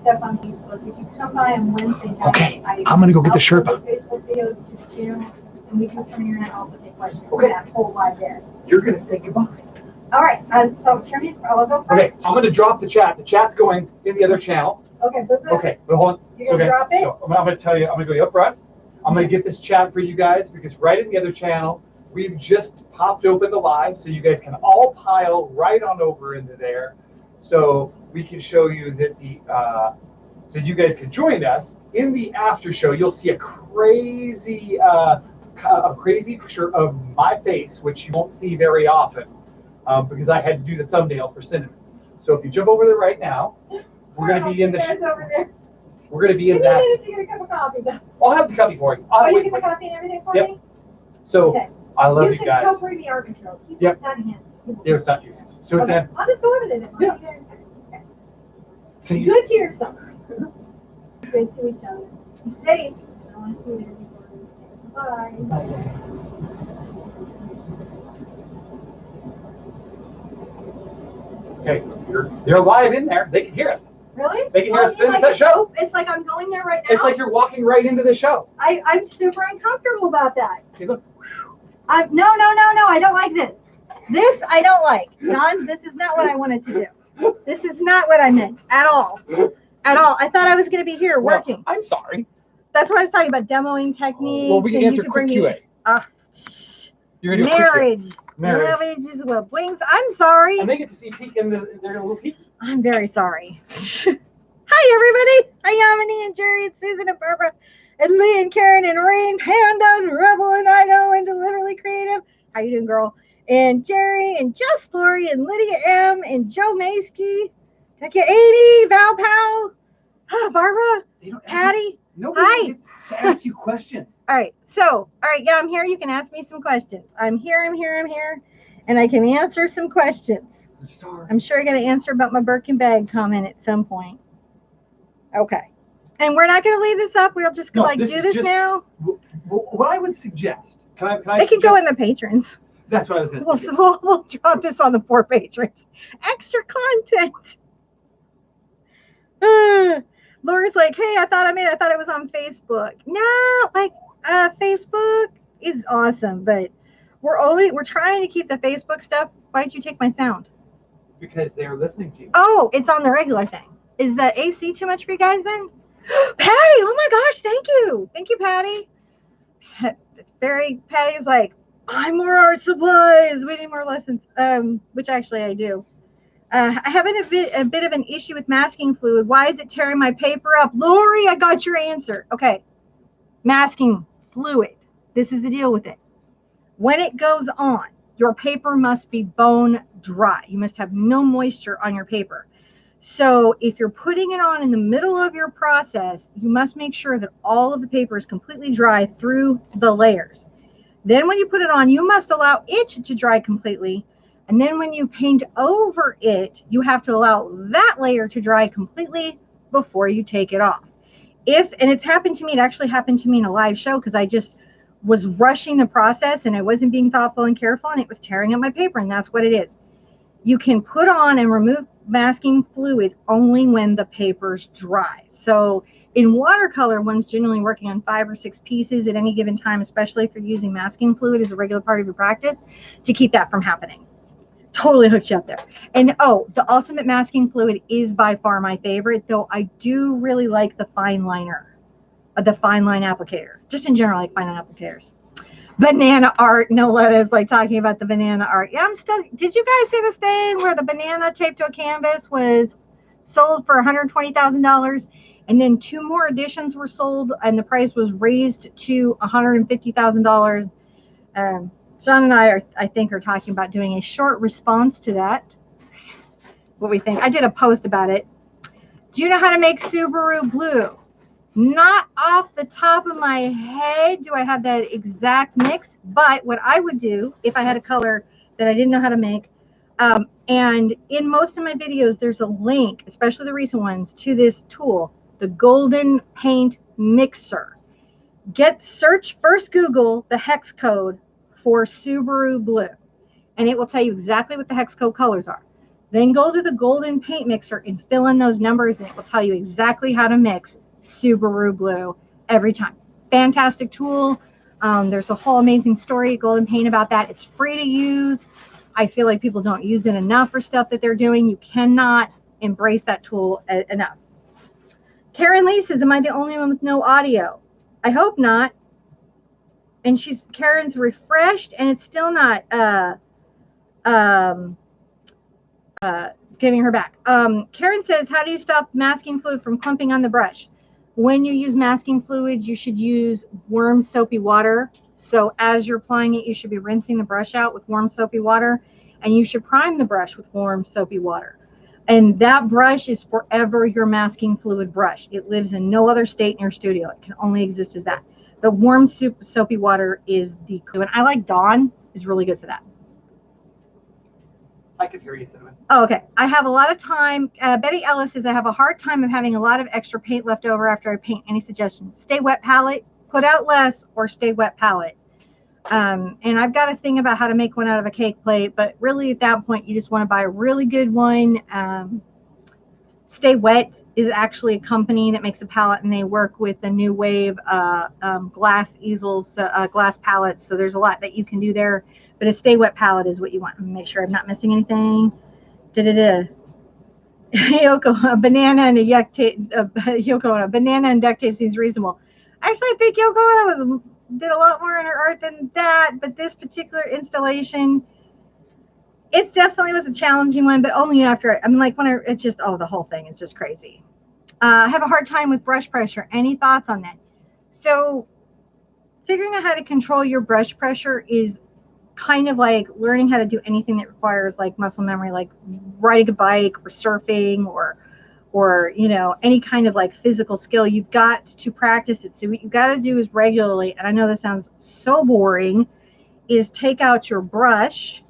stuff on Facebook. If you come by on Wednesday night, okay, I'm gonna go get the Sherpa. Facebook videos to the channel, and we can come here and also take questions. Okay. That whole live there. You're gonna say goodbye. All right. So turn me. I'll go first. Okay, so I'm gonna drop the chat. The chat's going in the other channel. Okay. Boop, boop. Okay, but hold on. You're gonna drop it? So I'm gonna tell you. I'm gonna go up front. I'm gonna get this chat for you guys because right in the other channel, we've just popped open the live, so you guys can all pile right on over into there. So we can show you that so you guys can join us in the after show. You'll see a crazy picture of my face, which you won't see very often because I had to do the thumbnail for Cinnamon. So if you jump over there right now, we're going to be in the. Over there. We're going to be in that. You need a cup of coffee, though. I'll have the coffee for you. Oh, you get the coffee and everything for me? So okay. I love you can guys. help read the art controls. Yep. It's not your hands. So okay. it's I'll just go over there. Yeah. Okay. So Be good to yourself. Good to each other. Be safe. I want to see you there before we say bye. Okay, they're live in there. They can hear us. Really? They can hear us finish that show. It's like I'm going there right now. It's like you're walking right into the show. I'm super uncomfortable about that. See, look. No. I don't like this. This I don't like. John, this is not what I wanted to do. This is not what I meant at all. At all. I thought I was going to be here working. Well, I'm sorry. That's what I was talking about, demoing techniques. Well, we can answer quick QA. You're gonna do Marriage is what brings. I'm sorry. And they get to see Peek in they're a little peeky. I'm very sorry. Hi, everybody. Hi, Yamini and Jerry and Susan and Barbara and Lee and Karen and Rain, Panda and Rebel and Ido and Deliberately Creative. How you doing, girl? And Jerry and Just Lori and Lydia M and Joe Maskey. Thank you, 80, Val Powell, Barbara, Patty. Nobody gets to ask you questions. All right, yeah, I'm here. You can ask me some questions. I'm here, and I can answer some questions. I'm sorry. I'm sure I got to answer about my Birkin bag comment at some point. Okay, and we're not going to leave this up. We'll just do this now. What I would suggest, can I? It can go in the patrons. That's what I was going to say. We'll drop this on the 4 patrons. Extra content. Laura's like, hey, I thought it was on Facebook. No, like Facebook is awesome, but we're trying to keep the Facebook stuff. Why'd you take my sound? Because they're listening to you. Oh, it's on the regular thing. Is the AC too much for you guys then? Patty, oh my gosh, thank you. Thank you, Patty. Patty's like, I'm more art supplies. We need more lessons. Which actually I do. I have a bit of an issue with masking fluid. Why is it tearing my paper up? Lori, I got your answer. Okay. Masking fluid. This is the deal with it. When it goes on, your paper must be bone dry. You must have no moisture on your paper. So if you're putting it on in the middle of your process, you must make sure that all of the paper is completely dry through the layers. Then when you put it on, you must allow it to dry completely. And then when you paint over it, you have to allow that layer to dry completely before you take it off. And it's happened to me, it actually happened to me in a live show because I just was rushing the process and I wasn't being thoughtful and careful and it was tearing up my paper, and that's what it is. You can put on and remove masking fluid only when the paper's dry. So in watercolor, one's generally working on 5 or 6 pieces at any given time, especially if you're using masking fluid as a regular part of your practice, to keep that from happening. Totally hooked you up there. And the ultimate masking fluid is by far my favorite, though I do really like the fine liner, the fine line applicator. Just in general, I like fine line applicators. Banana art, Noletta is like talking about the banana art. Yeah, did you guys see this thing where the banana taped to a canvas was sold for $120,000 and then 2 more editions were sold and the price was raised to $150,000? John and I think, are talking about doing a short response to that. What we think. I did a post about it. Do you know how to make Subaru blue? Not off the top of my head do I have that exact mix, but what I would do if I had a color that I didn't know how to make, and in most of my videos, there's a link, especially the recent ones, to this tool, the Golden Paint Mixer. First Google the hex code for Subaru blue, and it will tell you exactly what the hex code colors are. Then go to the golden paint mixer and fill in those numbers, and it will tell you exactly how to mix Subaru blue every time. Fantastic tool. There's a whole amazing story at Golden Paint about that. It's free to use. I feel like people don't use it enough for stuff that they're doing. You cannot embrace that tool enough. Karen Lee says, am I the only one with no audio? I hope not. And Karen's refreshed, and it's still not giving her back. Karen says, how do you stop masking fluid from clumping on the brush? When you use masking fluid, you should use warm soapy water. So as you're applying it, you should be rinsing the brush out with warm soapy water, and you should prime the brush with warm soapy water. And that brush is forever your masking fluid brush. It lives in no other state in your studio. It can only exist as that. But warm soapy water is the clue. And I like Dawn is really good for that. I can hear you, Cinnamon. Oh, okay. I have a lot of time. Betty Ellis says, I have a hard time of having a lot of extra paint left over after I paint. Any suggestions? Stay wet palette, put out less, or stay wet palette. And I've got a thing about how to make one out of a cake plate, but really at that point, you just want to buy a really good one. Stay Wet is actually a company that makes a palette, and they work with the new wave glass easels, glass palettes. So there's a lot that you can do there. But a Stay Wet palette is what you want. Make sure I'm not missing anything. Yoko, a banana and a duct tape seems reasonable. Actually, I think Yoko did a lot more in her art than that. But this particular installation, it definitely was a challenging one. But only after it's just the whole thing is just crazy. I have a hard time with brush pressure. Any thoughts on that? So, figuring out how to control your brush pressure is kind of like learning how to do anything that requires like muscle memory, like riding a bike or surfing or any kind of like physical skill. You've got to practice it. So what you've got to do is regularly, and I know this sounds so boring, is take out your brush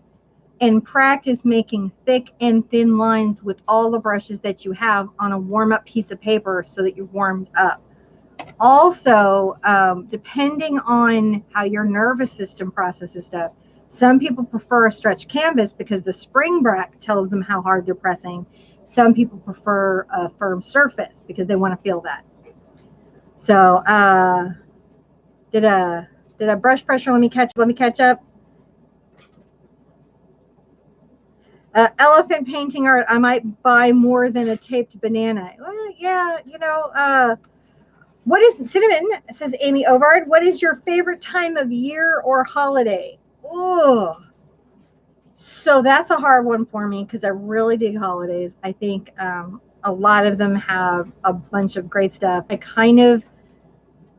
and practice making thick and thin lines with all the brushes that you have on a warm-up piece of paper so that you're warmed up. Also, depending on how your nervous system processes stuff, some people prefer a stretched canvas because the spring back tells them how hard they're pressing. Some people prefer a firm surface because they want to feel that. So, did I brush pressure? Let me catch up. Elephant painting art. I might buy more than a taped banana. Yeah, what is Cinnamon? Says Amy Ovard. What is your favorite time of year or holiday? Oh, so that's a hard one for me because I really dig holidays. I think a lot of them have a bunch of great stuff. I kind of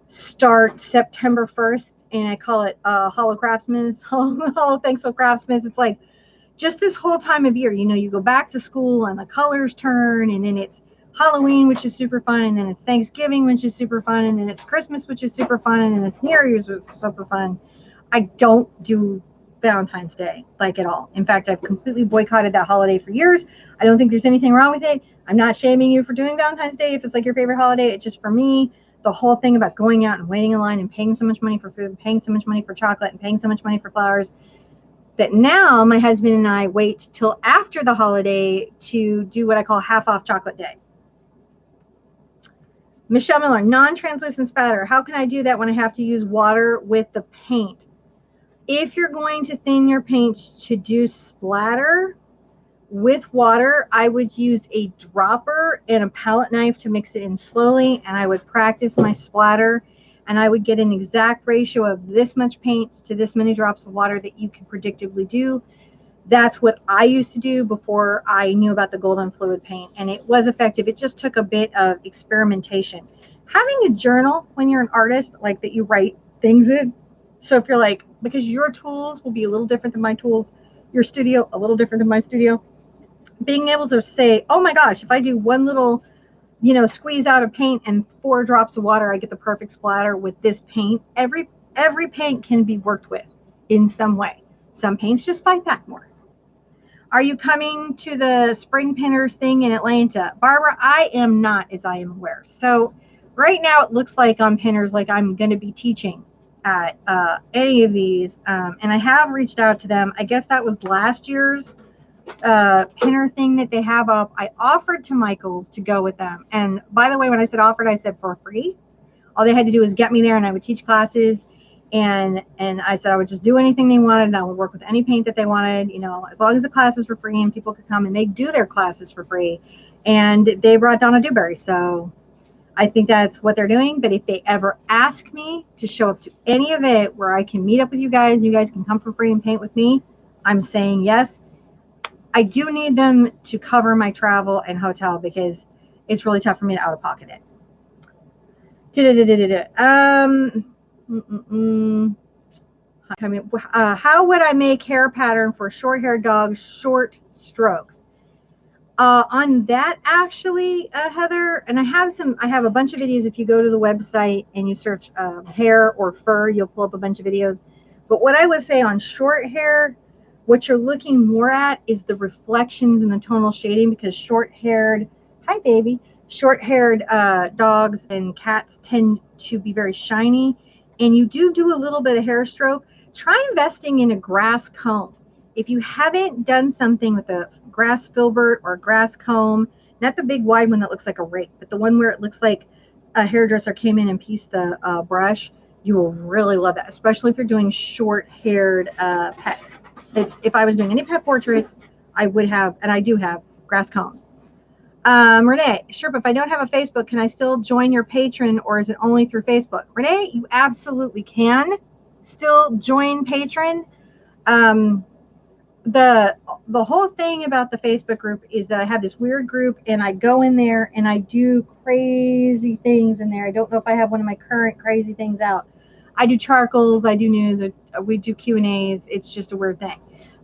start September 1st and I call it Hollow Craftsman's, Hollow Thankful Craftsman's. It's like just this whole time of year, you go back to school and the colors turn, and then it's Halloween, which is super fun, and then it's Thanksgiving, which is super fun, and then it's Christmas, which is super fun, and then it's New Year's, which is super fun. I don't do Valentine's Day like at all. In fact, I've completely boycotted that holiday for years. I don't think there's anything wrong with it. I'm not shaming you for doing Valentine's Day if it's like your favorite holiday. It's just for me, the whole thing about going out and waiting in line and paying so much money for food, and paying so much money for chocolate, and paying so much money for flowers, that now my husband and I wait till after the holiday to do what I call half off chocolate day. Michelle Miller, non-translucent spatter. How can I do that when I have to use water with the paint? If you're going to thin your paint to do splatter with water, I would use a dropper and a palette knife to mix it in slowly, and I would practice my splatter, and I would get an exact ratio of this much paint to this many drops of water that you can predictably do. That's what I used to do before I knew about the golden fluid paint, and it was effective. It just took a bit of experimentation. Having a journal when you're an artist, like that you write things in. So if you're like, because your tools will be a little different than my tools, your studio a little different than my studio, being able to say, oh my gosh, if I do one little squeeze out of paint and 4 drops of water, I get the perfect splatter with this paint. Every paint can be worked with in some way. Some paints just fight back more. Are you coming to the Spring Pinners thing in Atlanta? Barbara, I am not, as I am aware. So right now it looks like on Pinners like I'm going to be teaching at any of these. And I have reached out to them. I guess that was last year's pinner thing that they have up. I offered to Michael's to go with them. And by the way, when I said offered, I said for free. All they had to do was get me there, and I would teach classes. And I said I would just do anything they wanted, and I would work with any paint that they wanted, you know, as long as the classes were free and people could come, and they do their classes for free. And they brought Donna Dewberry, so I think that's what they're doing. But if they ever ask me to show up to any event where I can meet up with you guys can come for free and paint with me, I'm saying yes. I do need them to cover my travel and hotel because it's really tough for me to out of pocket it. How would I make hair pattern for short-haired dogs, short strokes? On that, actually, Heather, and I have a bunch of videos. If you go to the website and you search hair or fur, you'll pull up a bunch of videos. But what I would say on short hair, what you're looking more at is the reflections and the tonal shading, because short-haired, hi baby, short-haired dogs and cats tend to be very shiny, and you do a little bit of hair stroke. Try investing in a grass comb. If you haven't done something with a grass filbert or grass comb, not the big wide one that looks like a rake, but the one where it looks like a hairdresser came in and pieced the brush, you will really love that, especially if you're doing short-haired pets. If I was doing any pet portraits, I would have, and I do have, grass combs. Renee, Sherpa, if I don't have a Facebook, can I still join your Patreon, or is it only through Facebook? Renee, you absolutely can still join Patreon. The whole thing about the Facebook group is that I have this weird group, and I go in there and I do crazy things in there. I don't know if I have one of my current crazy things out. I do charcoals, I do news, we do Q&As. It's just a weird thing.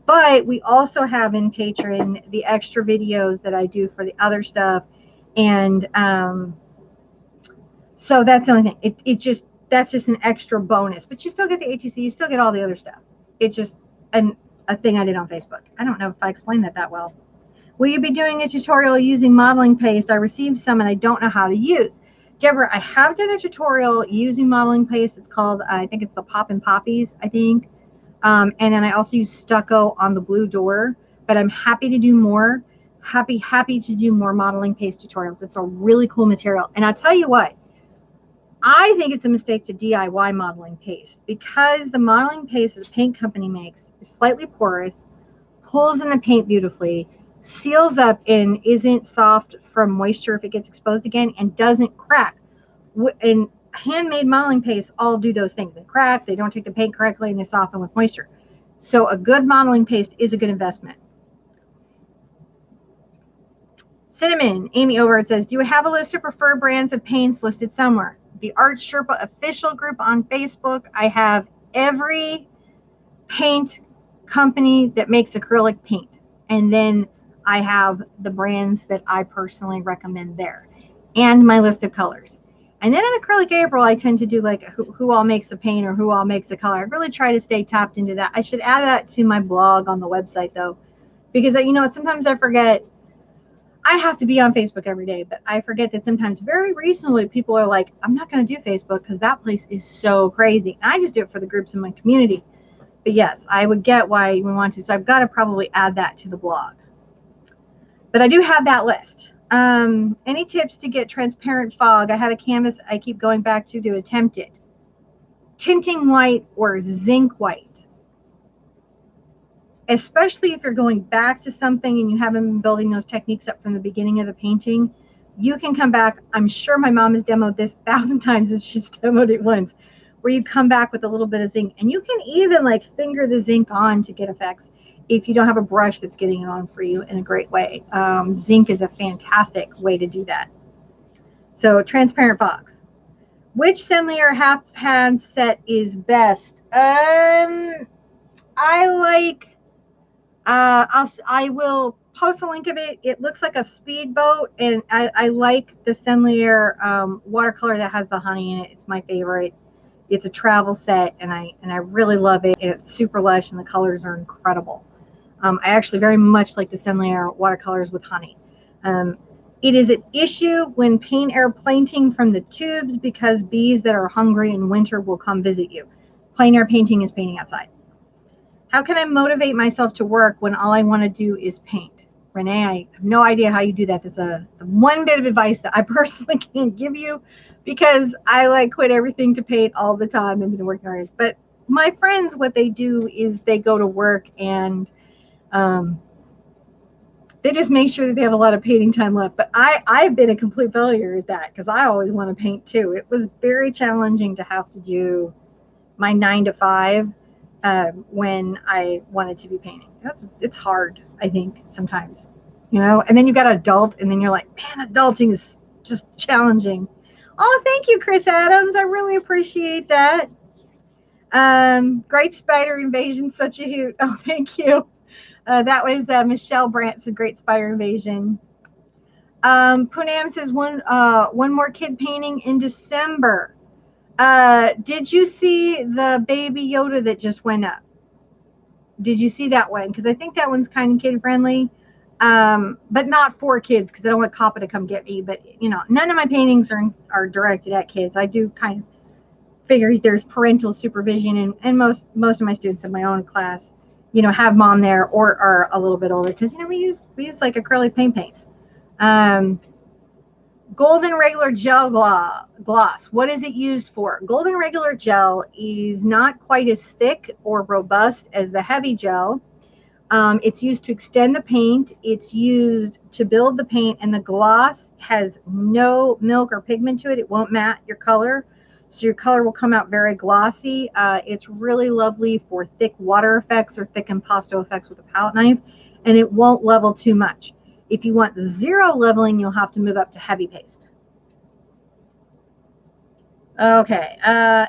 But we also have in Patreon the extra videos that I do for the other stuff. And so that's the only thing. That's just an extra bonus. But you still get the ATC, you still get all the other stuff. It's just a thing I did on Facebook. I don't know if I explained that well. Will you be doing a tutorial using modeling paste? I received some and I don't know how to use. Deborah, I have done a tutorial using modeling paste. It's called, I think it's the Pop and Poppies, I think. And then I also use stucco on the blue door, but I'm happy to do more. Happy to do more modeling paste tutorials. It's a really cool material. And I'll tell you what, I think it's a mistake to DIY modeling paste, because the modeling paste that the paint company makes is slightly porous, pulls in the paint beautifully, seals up and isn't soft from moisture if it gets exposed again, and doesn't crack. And handmade modeling pastes all do those things. They crack, they don't take the paint correctly, and they soften with moisture. So a good modeling paste is a good investment. Cinnamon, Amy over it says, do you have a list of preferred brands of paints listed somewhere? The Art Sherpa official group on Facebook, I have every paint company that makes acrylic paint. And then I have the brands that I personally recommend there, and my list of colors. And then in Acrylic April, I tend to do like who all makes the paint or who all makes the color. I really try to stay tapped into that. I should add that to my blog on the website though, because you know, sometimes I forget. I have to be on Facebook every day, but I forget that sometimes. Very recently, people are like, I'm not going to do Facebook because that place is so crazy. And I just do it for the groups in my community. But yes, I would get why you would want to. So I've got to probably add that to the blog. But I do have that list. Any tips to get transparent fog? I have a canvas I keep going back to attempt it. Tinting white or zinc white. Especially if you're going back to something and you haven't been building those techniques up from the beginning of the painting, you can come back. I'm sure my mom has demoed this 1,000 times and she's demoed it once, where you come back with a little bit of zinc, and you can even like finger the zinc on to get effects if you don't have a brush that's getting it on for you in a great way. Zinc is a fantastic way to do that. So transparent fogs. Which Senlier half pan set is best? I like, I will post a link of it. It looks like a speedboat, and I like the Senlier watercolor that has the honey in it. It's my favorite. It's a travel set, and I really love it. And it's super lush, and the colors are incredible. I actually very much like the Senlier watercolors with honey. It is an issue when paint air painting from the tubes, because bees that are hungry in winter will come visit you. Plein air painting is painting outside. How can I motivate myself to work when all I want to do is paint? Renee, I have no idea how you do that. That's the one bit of advice that I personally can't give you, because I like quit everything to paint all the time and been a working artist. But my friends, what they do is they go to work and they just make sure that they have a lot of painting time left. But I've been a complete failure at that, because I always want to paint too. It was very challenging to have to do my 9 to 5 when I wanted to be painting. It's hard, I think, sometimes, you know. And then you've got adult, and then you're like, man, adulting is just challenging. Oh, thank you, Chris Adams. I really appreciate that. Great spider invasion, such a hoot. Oh, thank you. That was Michelle Brandt's Great Spider Invasion. Poonam says one more kid painting in December. Did you see the Baby Yoda that just went up? Did you see that one? Because I think that one's kind of kid friendly, but not for kids, because I don't want Kappa to come get me. But you know, none of my paintings are directed at kids. I do kind of figure there's parental supervision, and most of my students in my own class, you know, have mom there or are a little bit older, because you know we use like acrylic paints. Golden regular gel gloss. What is it used for? Golden regular gel is not quite as thick or robust as the heavy gel. It's used to extend the paint. It's used to build the paint, and the gloss has no milk or pigment to it. It won't matte your color, so your color will come out very glossy. It's really lovely for thick water effects or thick impasto effects with a palette knife, and it won't level too much. If you want zero leveling, you'll have to move up to heavy paste. Okay.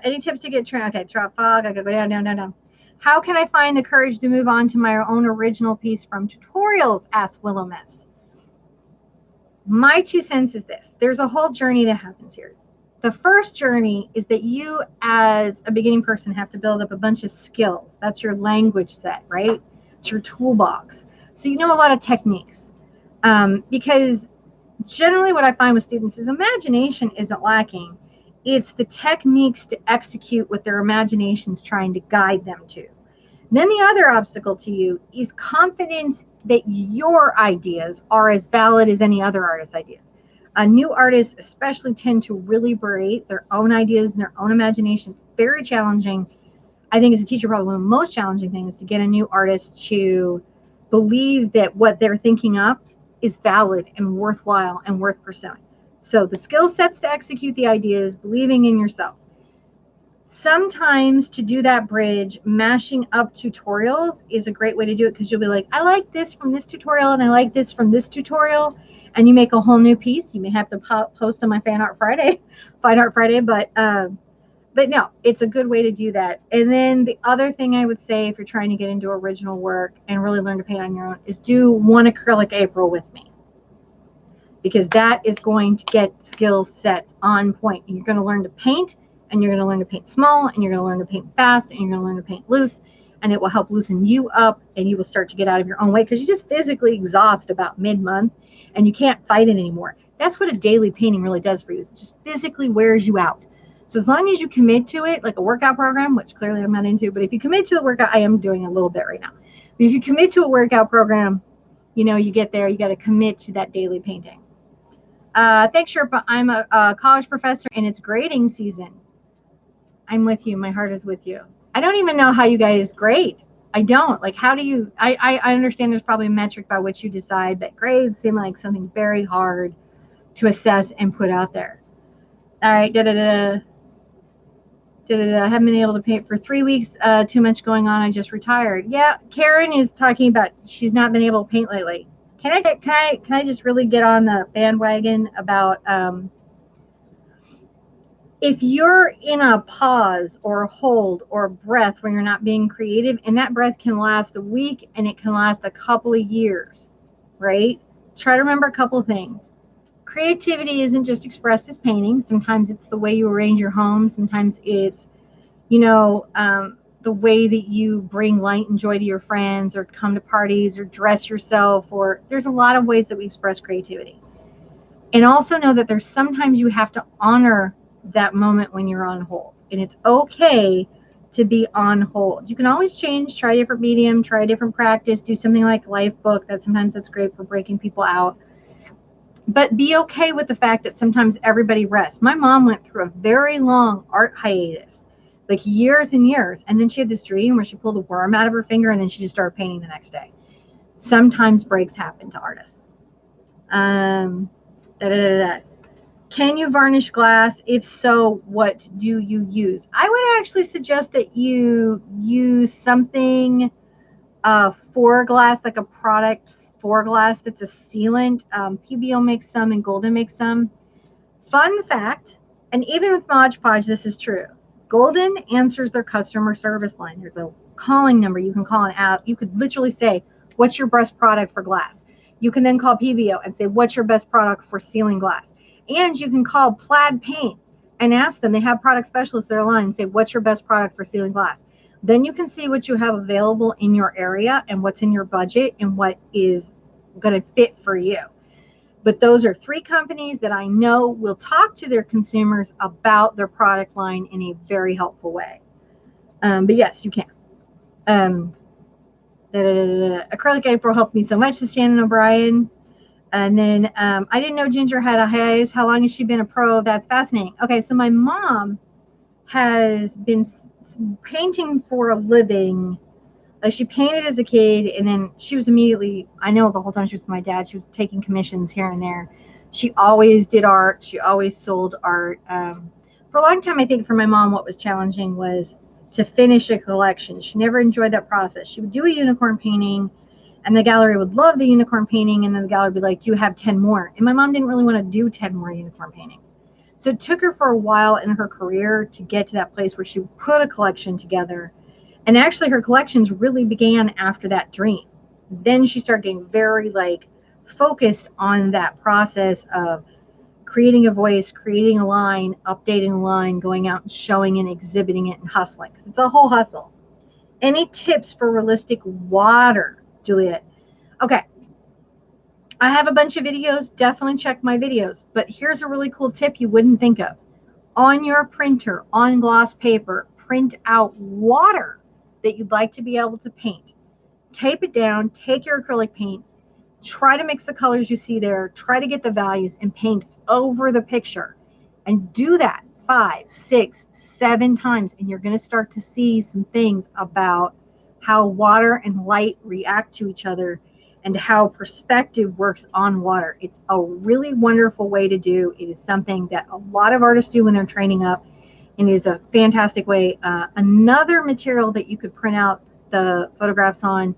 Any tips to get trained? Okay, drop fog. I go down. How can I find the courage to move on to my own original piece from tutorials? Asked Willow Mist. My 2 cents is this. There's a whole journey that happens here. The first journey is that you, as a beginning person, have to build up a bunch of skills. That's your language set, right? It's your toolbox. So you know a lot of techniques. Because generally what I find with students is imagination isn't lacking. It's the techniques to execute what their imagination's trying to guide them to. Then the other obstacle to you is confidence that your ideas are as valid as any other artist's ideas. New artists especially tend to really berate their own ideas and their own imagination. It's very challenging. I think as a teacher, probably one of the most challenging things is to get a new artist to believe that what they're thinking up is valid and worthwhile and worth pursuing. So the skill sets to execute the ideas, believing in yourself. Sometimes to do that bridge, mashing up tutorials is a great way to do it, because you'll be like, I like this from this tutorial and I like this from this tutorial, and you make a whole new piece. You may have to post on my Fine Art Friday, but no, it's a good way to do that. And then the other thing I would say, if you're trying to get into original work and really learn to paint on your own, is do one acrylic April with me, because that is going to get skill sets on point. And you're going to learn to paint, and you're going to learn to paint small, and you're going to learn to paint fast, and you're going to learn to paint loose, and it will help loosen you up, and you will start to get out of your own way, because you just physically exhaust about mid-month and you can't fight it anymore. That's what a daily painting really does for you. It just physically wears you out. So as long as you commit to it, like a workout program, which clearly I'm not into, but if you commit to the workout, I am doing a little bit right now. But if you commit to a workout program, you know, you get there, you got to commit to that daily painting. Thanks, Sherpa. I'm a college professor and it's grading season. I'm with you. My heart is with you. I don't even know how you guys grade. I don't. Like, how do you, I understand there's probably a metric by which you decide, but grades seem like something very hard to assess and put out there. All right. I haven't been able to paint for 3 weeks. Too much going on. I just retired. Yeah. Karen is talking about she's not been able to paint lately. Can I just really get on the bandwagon about, if you're in a pause or a hold or a breath where you're not being creative, and that breath can last a week and it can last a couple of years, right? Try to remember a couple of things. Creativity isn't just expressed as painting. Sometimes it's the way you arrange your home. Sometimes it's, you know, the way that you bring light and joy to your friends, or come to parties, or dress yourself, or there's a lot of ways that we express creativity. And also know that there's sometimes you have to honor that moment when you're on hold. And it's okay to be on hold. You can always change, try a different medium, try a different practice, do something like life book. Sometimes that's great for breaking people out. But be okay with the fact that sometimes everybody rests. My mom went through a very long art hiatus, like years and years. And then she had this dream where she pulled a worm out of her finger and then she just started painting the next day. Sometimes breaks happen to artists. Can you varnish glass? If so, what do you use? I would actually suggest that you use something for glass, like a product for glass that's a sealant. PBO makes some and Golden makes some. Fun fact, and even with Mod Podge, this is true. Golden answers their customer service line. There's a calling number you can call and out. You could literally say, what's your best product for glass? You can then call PBO and say, what's your best product for sealing glass? And you can call Plaid Paint and ask them, they have product specialists there line, and say, what's your best product for sealing glass? Then you can see what you have available in your area and what's in your budget and what is going to fit for you. But those are 3 companies that I know will talk to their consumers about their product line in a very helpful way. But yes, you can. Acrylic April helped me so much, to Shannon O'Brien. And then I didn't know Ginger had a hiatus. How long has she been a pro? That's fascinating. Okay, so my mom has been painting for a living. She painted as a kid, and then she was immediately, I know the whole time she was with my dad, she was taking commissions here and there. She always did art. She always sold art. For a long time, I think for my mom, what was challenging was to finish a collection. She never enjoyed that process. She would do a unicorn painting, and the gallery would love the unicorn painting, and then the gallery would be like, do you have 10 more? And my mom didn't really want to do 10 more unicorn paintings. So it took her for a while in her career to get to that place where she would put a collection together. And actually her collections really began after that dream. Then she started getting very focused on that process of creating a voice, creating a line, updating a line, going out and showing and exhibiting it and hustling. Because it's a whole hustle. Any tips for realistic water, Juliet? Okay. I have a bunch of videos. Definitely check my videos. But here's a really cool tip you wouldn't think of. On your printer, on gloss paper, print out water that you'd like to be able to paint. Tape it down, take your acrylic paint, try to mix the colors you see there, try to get the values and paint over the picture. And do that 5, 6, 7 times, and you're going to start to see some things about how water and light react to each other and how perspective works on water. It's a really wonderful way to do. It is something that a lot of artists do when they're training up, and it is a fantastic way. Another material that you could print out the photographs on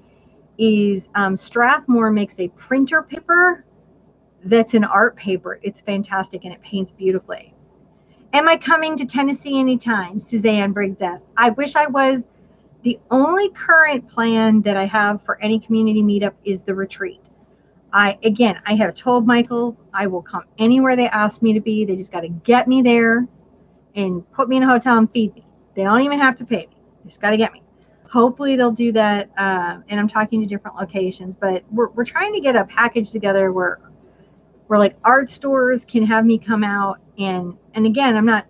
is Strathmore makes a printer paper that's an art paper. It's fantastic and it paints beautifully. Am I coming to Tennessee anytime? Suzanne Briggs asks. I wish I was. The only current plan that I have for any community meetup is the retreat. I have told Michaels I will come anywhere they ask me to be. They just got to get me there and put me in a hotel and feed me. They don't even have to pay me. They just got to get me. Hopefully they'll do that. And I'm talking to different locations, but we're trying to get a package together where like art stores can have me come out. And again, I'm not,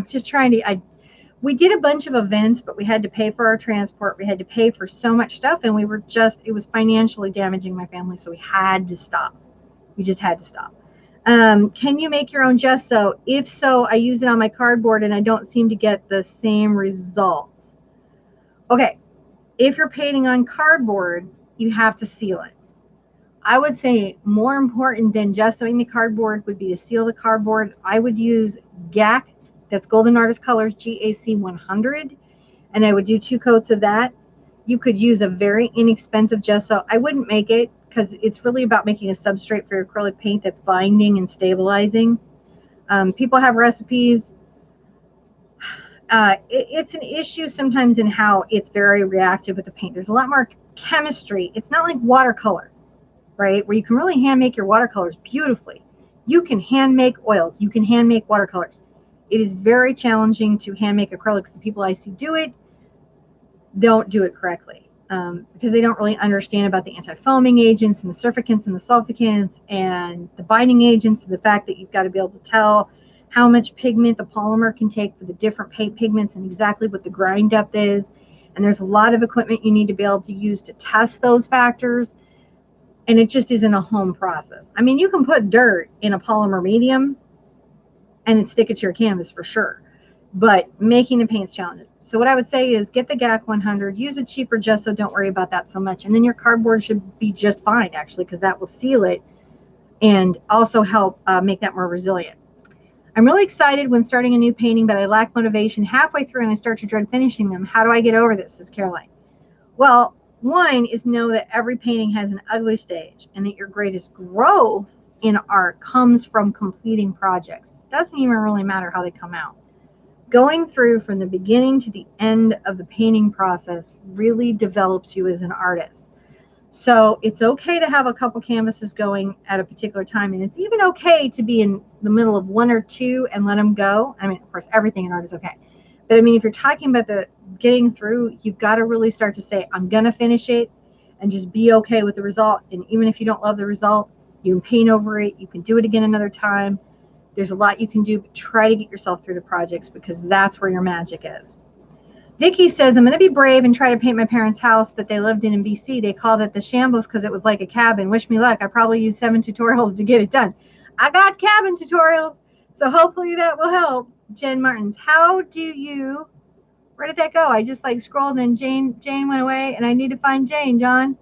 just trying to, we did a bunch of events, but we had to pay for our transport. We had to pay for so much stuff, and it was financially damaging my family, so we had to stop. We just had to stop. Can you make your own gesso? If so, I use it on my cardboard, and I don't seem to get the same results. Okay, if you're painting on cardboard, you have to seal it. I would say more important than gessoing the cardboard would be to seal the cardboard. I would use GAC. That's Golden Artist Colors GAC 100, and I would do 2 coats of that. You could use a very inexpensive gesso. I wouldn't make it because it's really about making a substrate for your acrylic paint that's binding and stabilizing. People have recipes. It's an issue sometimes in how it's very reactive with the paint. There's a lot more chemistry. It's not like watercolor, right, where you can really hand make your watercolors beautifully. You can hand make oils. You can hand make watercolors. It is very challenging to hand make acrylics. The people I see do it don't do it correctly because they don't really understand about the anti-foaming agents and the surfactants and the sulficants and the binding agents, and the fact that you've got to be able to tell how much pigment the polymer can take for the different paint pigments and exactly what the grind depth is. And there's a lot of equipment you need to be able to use to test those factors. And it just isn't a home process. I mean, you can put dirt in a polymer medium and stick it to your canvas for sure. But making the paint's challenging. So what I would say is get the GAC 100, use a cheaper gesso, don't worry about that so much. And then your cardboard should be just fine, actually, because that will seal it and also help make that more resilient. I'm really excited when starting a new painting, but I lack motivation halfway through and I start to dread finishing them. How do I get over this, says Caroline. Well, one is know that every painting has an ugly stage and that your greatest growth in art comes from completing projects. It doesn't even really matter how they come out. Going through from the beginning to the end of the painting process really develops you as an artist. So it's okay to have a couple canvases going at a particular time, and it's even okay to be in the middle of one or two and let them go. I mean, of course, everything in art is okay. But I mean, if you're talking about the getting through, you've got to really start to say, I'm going to finish it, and just be okay with the result. And even if you don't love the result, you can paint over it. You can do it again another time. There's a lot you can do, but try to get yourself through the projects because that's where your magic is. Vicky says, I'm going to be brave and try to paint my parents' house that they lived in BC. They called it the Shambles because it was like a cabin. Wish me luck. I probably used 7 tutorials to get it done. I got cabin tutorials, so hopefully that will help. Jen Martins, how do you, where did that go? I just like scrolled and Jane went away and I need to find Jane, John.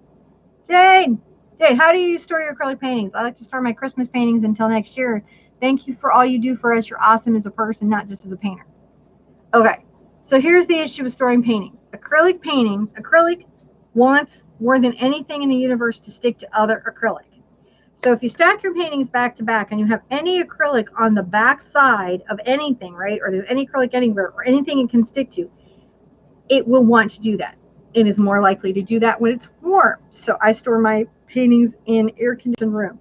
Jane, how do you store your acrylic paintings? I like to store my Christmas paintings until next year. Thank you for all you do for us. You're awesome as a person, not just as a painter. Okay. So here's the issue with storing paintings. Acrylic paintings, acrylic wants more than anything in the universe to stick to other acrylic. So if you stack your paintings back to back and you have any acrylic on the back side of anything, right, or there's any acrylic anywhere or anything it can stick to, it will want to do that. It is more likely to do that when it's warm. So I store my paintings in air-conditioned room.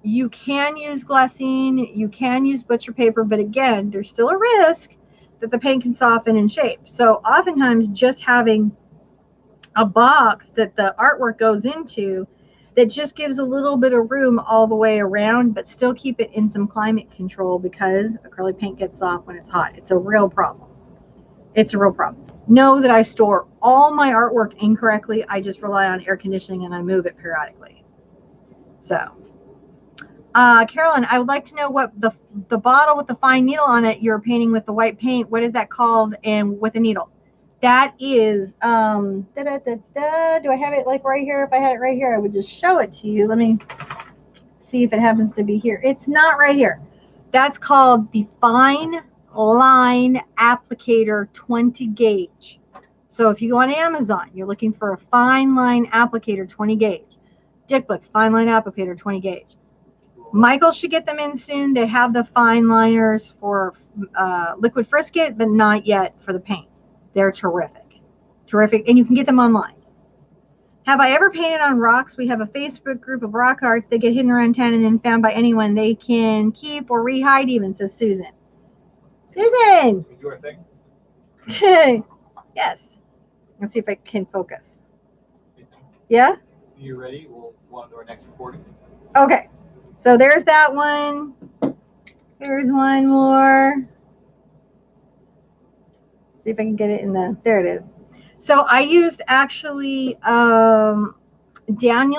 You can use glassine, you can use butcher paper, but again, there's still a risk that the paint can soften and shape. So oftentimes just having a box that the artwork goes into that just gives a little bit of room all the way around, but still keep it in some climate control because acrylic paint gets soft when it's hot. It's a real problem. It's a real problem. Know that I store all my artwork incorrectly. I just rely on air conditioning and I move it periodically. So. Carolyn, I would like to know what the bottle with the fine needle on it you're painting with the white paint, what is that called and with a needle? That is, do I have it like right here? If I had it right here, I would just show it to you. Let me see if it happens to be here. It's not right here. That's called the Fine Line Applicator 20 gauge. So if you go on Amazon, you're looking for a Fine Line Applicator 20 gauge. Dick Book, Fine Line Applicator 20 gauge. Michael should get them in soon. They have the fine liners for liquid frisket, but not yet for the paint. They're terrific. Terrific. And you can get them online. Have I ever painted on rocks? We have a Facebook group of rock arts. They get hidden around town and then found by anyone. They can keep or rehide even, says Susan. Susan! Your thing? Yes. Let's see if I can focus. Yeah? Are you ready? We'll go on to our next recording. Okay. So there's that one. Here's one more. See if I can get it in the, there it is. So I used actually Daniel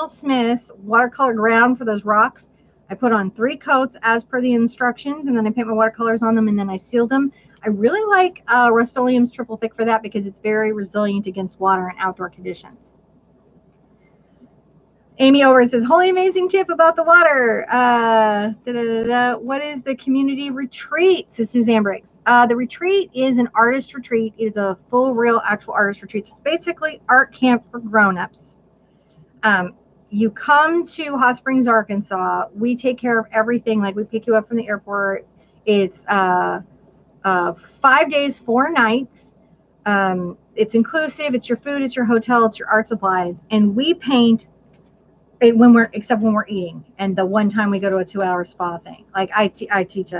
Smith's watercolor ground for those rocks. I put on 3 coats as per the instructions, and then I paint my watercolors on them, and then I sealed them. I really like Rust-Oleum's triple thick for that because it's very resilient against water and outdoor conditions. Amy over says, holy amazing tip about the water. What is the community retreat, says Suzanne Briggs. The retreat is an artist retreat. It is a full, real, actual artist retreat. It's basically art camp for grown-ups. You come to Hot Springs, Arkansas. We take care of everything. Like we pick you up from the airport. It's 5 days, 4 nights. It's inclusive. It's your food. It's your hotel. It's your art supplies. And we paint except when we're eating, and the one time we go to a 2-hour spa thing. Like I teach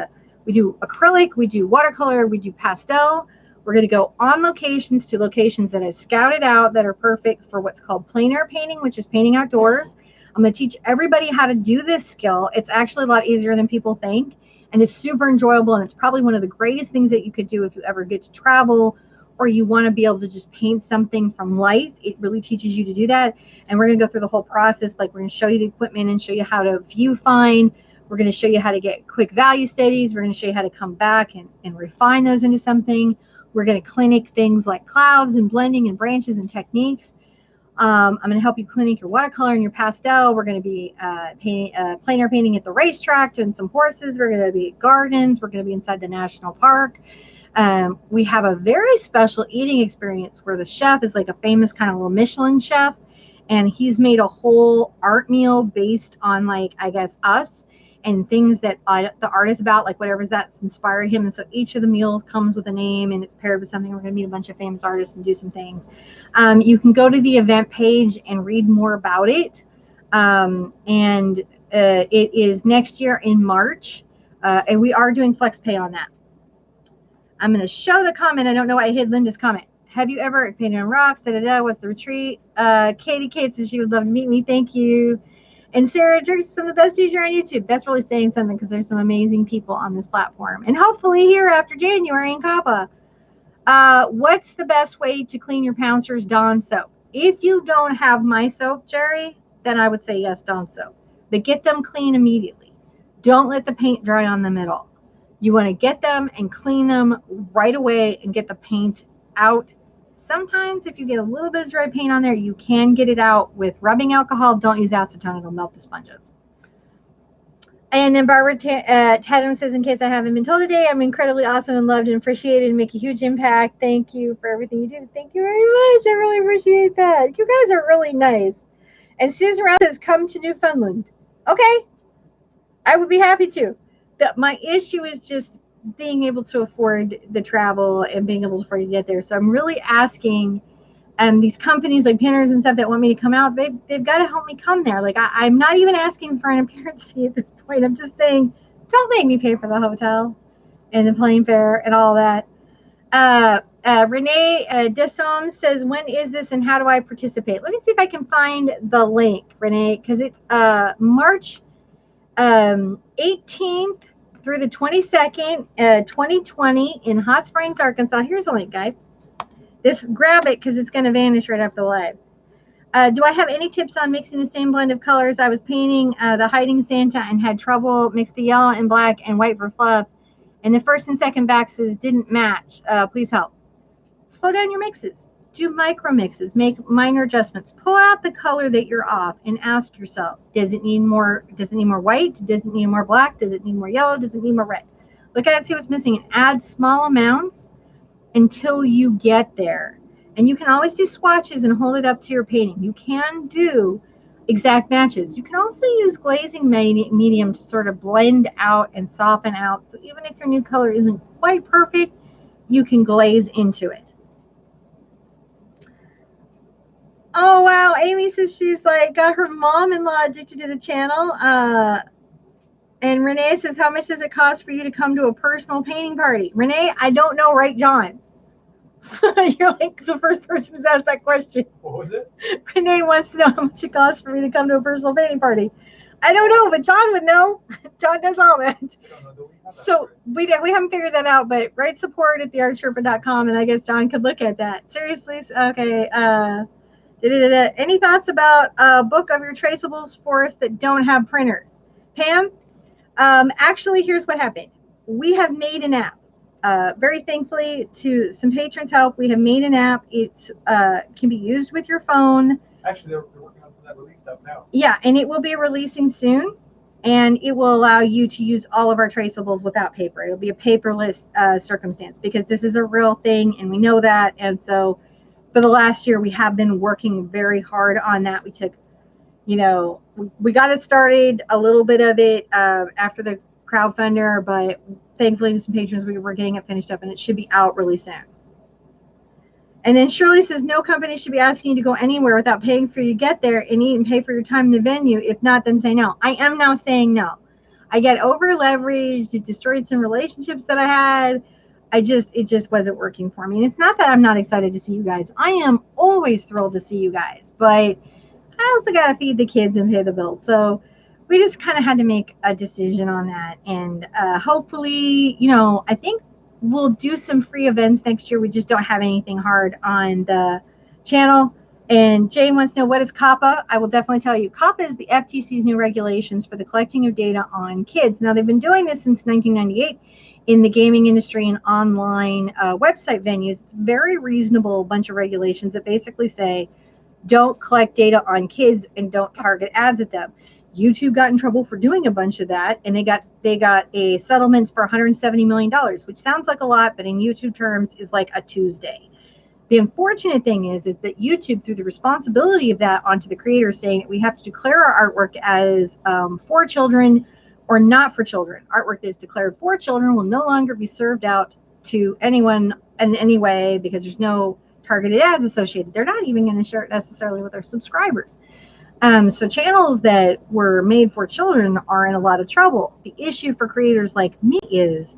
we do acrylic, we do watercolor, we do pastel. We're going to go on locations to locations that I've scouted out that are perfect for what's called plein air painting, which is painting outdoors. I'm going to teach everybody how to do this skill. It's actually a lot easier than people think, and it's super enjoyable, and it's probably one of the greatest things that you could do if you ever get to travel or you want to be able to just paint something from life. It really teaches you to do that. And we're going to go through the whole process. Like, we're going to show you the equipment and show you how to view fine. We're going to show you how to get quick value studies. We're going to show you how to come back and refine those into something. We're going to clinic things like clouds and blending and branches and techniques. I'm going to help you clinic your watercolor and your pastel. We're going to be plein air painting at the racetrack, doing some horses. We're going to be at gardens. We're going to be inside the national park. We have a very special eating experience where the chef is like a famous kind of little Michelin chef, and he's made a whole art meal based on, like, I guess, us and things that the art is about, like whatever that's inspired him. And so each of the meals comes with a name and it's paired with something. We're going to meet a bunch of famous artists and do some things. You can go to the event page and read more about it. It is next year in March, and we are doing flex pay on that. I'm going to show the comment. I don't know why I hid Linda's comment. Have you ever painted on rocks? What's the retreat? Katie Kate says she would love to meet me. Thank you. And Sarah Turks, some of the best teacher on YouTube. That's really saying something, because there's some amazing people on this platform. And hopefully here after January in Kappa. What's the best way to clean your pouncers? Dawn soap. If you don't have my soap, Jerry, then I would say yes, Dawn soap. But get them clean immediately. Don't let the paint dry on them at all. You want to get them and clean them right away and get the paint out. Sometimes if you get a little bit of dry paint on there, you can get it out with rubbing alcohol. Don't use acetone. It'll melt the sponges. And then Barbara Tatum says, in case I haven't been told today, I'm incredibly awesome and loved and appreciated and make a huge impact. Thank you for everything you do. Thank you very much. I really appreciate that. You guys are really nice. And Susan Rouse says, come to Newfoundland. Okay. I would be happy to. My issue is just being able to afford the travel and being able to afford to get there. So I'm really asking these companies like Pinners and stuff that want me to come out, they've got to help me come there. Like, I'm not even asking for an appearance fee at this point. I'm just saying, don't make me pay for the hotel and the plane fare and all that. Renee Dessom says, when is this and how do I participate? Let me see if I can find the link, Renee, because it's March 18th through the 22nd, 2020 in Hot Springs, Arkansas. Here's the link, guys. Grab it because it's going to vanish right after the live. Do I have any tips on mixing the same blend of colors? I was painting the Hiding Santa and had trouble mix the yellow and black and white for fluff, and the first and second baxes didn't match. Please help. Slow down your mixes. Do micro mixes. Make minor adjustments. Pull out the color that you're off and ask yourself, does it need more white? Does it need more black? Does it need more yellow? Does it need more red? Look at it, see what's missing, and add small amounts until you get there. And you can always do swatches and hold it up to your painting. You can do exact matches. You can also use glazing medium to sort of blend out and soften out. So even if your new color isn't quite perfect, you can glaze into it. Oh, wow. Amy says she's like got her mom-in-law addicted to the channel. And Renee says, how much does it cost for you to come to a personal painting party? Renee, I don't know, right, John? You're like the first person who's asked that question. What was it? Renee wants to know how much it costs for me to come to a personal painting party. I don't know, but John would know. John does all that. So we haven't figured that out, but write support at theartsherpa.com, and I guess John could look at that. Seriously? Okay. Any thoughts about a book of your traceables for us that don't have printers? Pam? Actually, here's what happened. We have made an app. Very thankfully to some patrons' help, we have made an app. It can be used with your phone. Actually, they're working on some of that release stuff now. Yeah, and it will be releasing soon. And it will allow you to use all of our traceables without paper. It'll be a paperless circumstance because this is a real thing, and we know that. And so for the last year, we have been working very hard on that. We took, we got it started, a little bit of it after the crowdfunder, but thankfully to some patrons, we're getting it finished up, and it should be out really soon. And then Shirley says, no company should be asking you to go anywhere without paying for you to get there and eat and pay for your time in the venue. If not, then say no. I am now saying no. I get over leveraged. It destroyed some relationships that I had. It just wasn't working for me. And it's not that I'm not excited to see you guys. I am always thrilled to see you guys, but I also got to feed the kids and pay the bills. So we just kind of had to make a decision on that. And hopefully, you know, I think we'll do some free events next year. We just don't have anything hard on the channel. And Jane wants to know, what is COPPA? I will definitely tell you. COPPA is the FTC's new regulations for the collecting of data on kids. Now, they've been doing this since 1998 in the gaming industry and online website venues. It's a very reasonable bunch of regulations that basically say, don't collect data on kids and don't target ads at them. YouTube got in trouble for doing a bunch of that, and they got a settlement for $170 million, which sounds like a lot, but in YouTube terms is like a Tuesday. The unfortunate thing is that YouTube threw the responsibility of that onto the creators, saying that we have to declare our artwork as for children or not for children. Artwork that is declared for children will no longer be served out to anyone in any way because there's no targeted ads associated. They're not even going to share it necessarily with their subscribers. So channels that were made for children are in a lot of trouble. The issue for creators like me is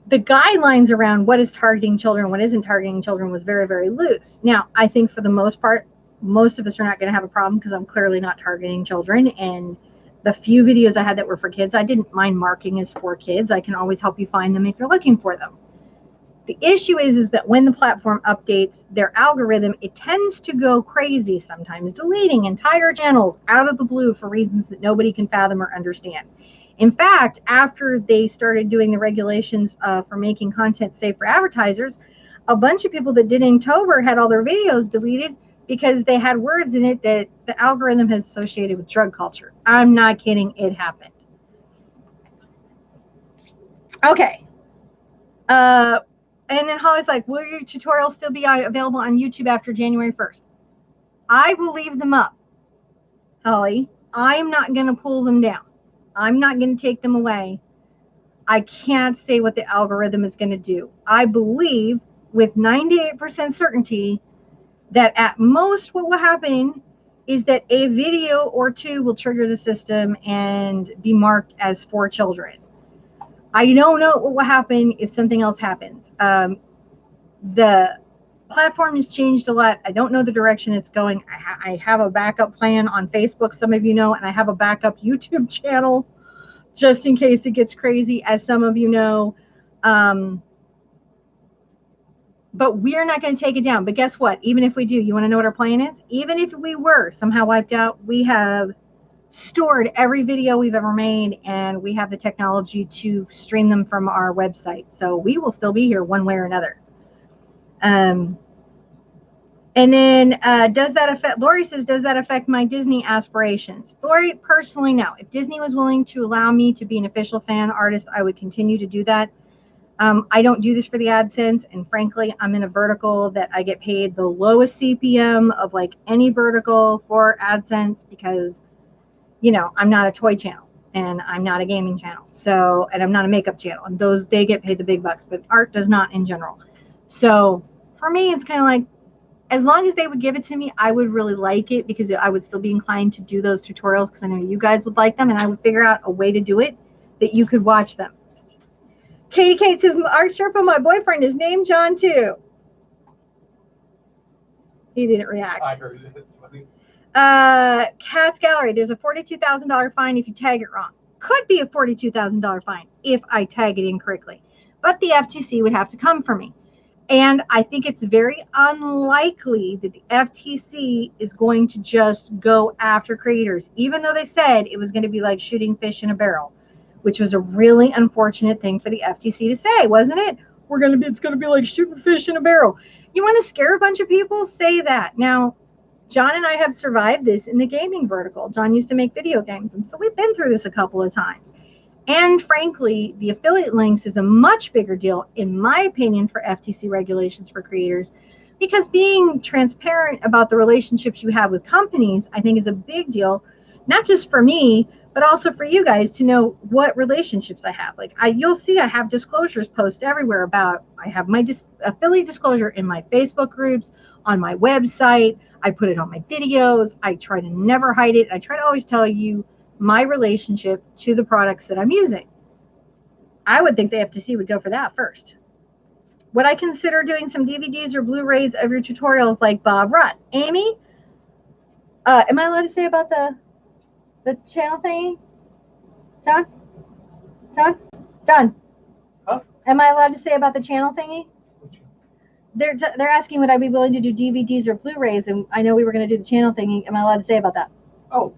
the guidelines around what is targeting children, what isn't targeting children was very, very loose. Now, I think for the most part, most of us are not going to have a problem because I'm clearly not targeting children. And the few videos I had that were for kids, I didn't mind marking as for kids. I can always help you find them if you're looking for them. The issue is that when the platform updates their algorithm, it tends to go crazy sometimes, deleting entire channels out of the blue for reasons that nobody can fathom or understand. In fact, after they started doing the regulations for making content safe for advertisers, a bunch of people that did Inktober had all their videos deleted because they had words in it that the algorithm has associated with drug culture. I'm not kidding. It happened. Okay. And then Holly's like, will your tutorials still be available on YouTube after January 1st? I will leave them up, Holly. I'm not going to pull them down. I'm not going to take them away. I can't say what the algorithm is going to do. I believe with 98% certainty that at most what will happen is that a video or two will trigger the system and be marked as for children. I don't know what will happen if something else happens. The platform has changed a lot. I don't know the direction it's going. I have a backup plan on Facebook, some of you know, and I have a backup YouTube channel just in case it gets crazy, as some of you know. But we're not going to take it down. But guess what? Even if we do, you want to know what our plan is? Even if we were somehow wiped out, we have stored every video we've ever made, and we have the technology to stream them from our website. So we will still be here one way or another. And then does that affect, Lori says, does that affect my Disney aspirations? Lori, personally, no. If Disney was willing to allow me to be an official fan artist, I would continue to do that. I don't do this for the AdSense, and frankly, I'm in a vertical that I get paid the lowest CPM of like any vertical for AdSense because, you know, I'm not a toy channel and I'm not a gaming channel. So, and I'm not a makeup channel, and those, they get paid the big bucks, but art does not in general. So for me, it's kind of like, as long as they would give it to me, I would really like it because I would still be inclined to do those tutorials because I know you guys would like them, and I would figure out a way to do it that you could watch them. Katie Kate says, Art Sherpa, my boyfriend, is named John too. He didn't react. I heard it. It's funny. Cat's Gallery, there's a $42,000 fine if you tag it wrong. Could be a $42,000 fine if I tag it incorrectly, but the FTC would have to come for me. And I think it's very unlikely that the FTC is going to just go after creators, even though they said it was going to be like shooting fish in a barrel, which was a really unfortunate thing for the FTC to say, wasn't it? It's going to be like shooting fish in a barrel. You want to scare a bunch of people? Say that. Now, John and I have survived this in the gaming vertical. John used to make video games, and so we've been through this a couple of times. And frankly, the affiliate links is a much bigger deal, in my opinion, for FTC regulations for creators, because being transparent about the relationships you have with companies, I think, is a big deal, not just for me, but also for you guys to know what relationships I have. Like you'll see I have disclosures posted everywhere about, I have my affiliate disclosure in my Facebook groups, on my website. I put it on my videos. I try to never hide it. I try to always tell you my relationship to the products that I'm using. I would think the FTC would go for that first. Would I consider doing some DVDs or Blu-rays of your tutorials like Bob Ross? Amy, Am I allowed to say about the channel thingy? John? John? Huh? Am I allowed to say about the channel thingy? They're asking would I be willing to do DVDs or Blu-rays, and I know we were going to do the channel thingy. Am I allowed to say about that? Oh,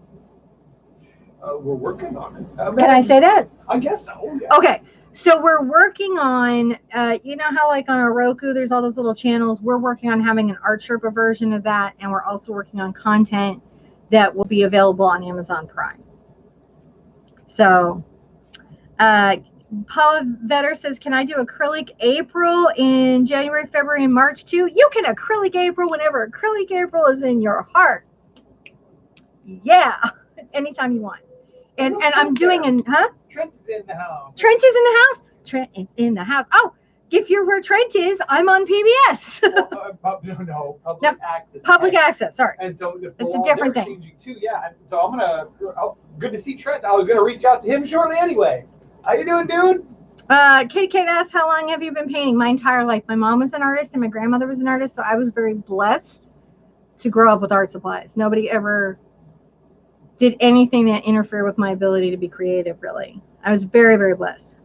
we're working on it. Can I say that? I guess so. Yeah. Okay, so we're working on, you know how like on our Roku, there's all those little channels. We're working on having an Art Sherpa version of that, and we're also working on content that will be available on Amazon Prime. So, Paula Vetter says, can I do acrylic April in January, February, and March too? You can acrylic April whenever acrylic April is in your heart. Yeah, anytime you want. And I'm doing an, huh? Trent is in the house. Trent is in the house. Trent is in the house. Oh, if you're where Trent is, I'm on PBS. No, public access. Public access, sorry. And so it's a different thing. Changing too, yeah. And so I'm gonna. Oh, good to see Trent. I was gonna reach out to him shortly anyway. How you doing, dude? Kate asked, how long have you been painting? My entire life. My mom was an artist and my grandmother was an artist, so I was very blessed to grow up with art supplies. Nobody ever did anything that interfered with my ability to be creative, really. I was very, very blessed.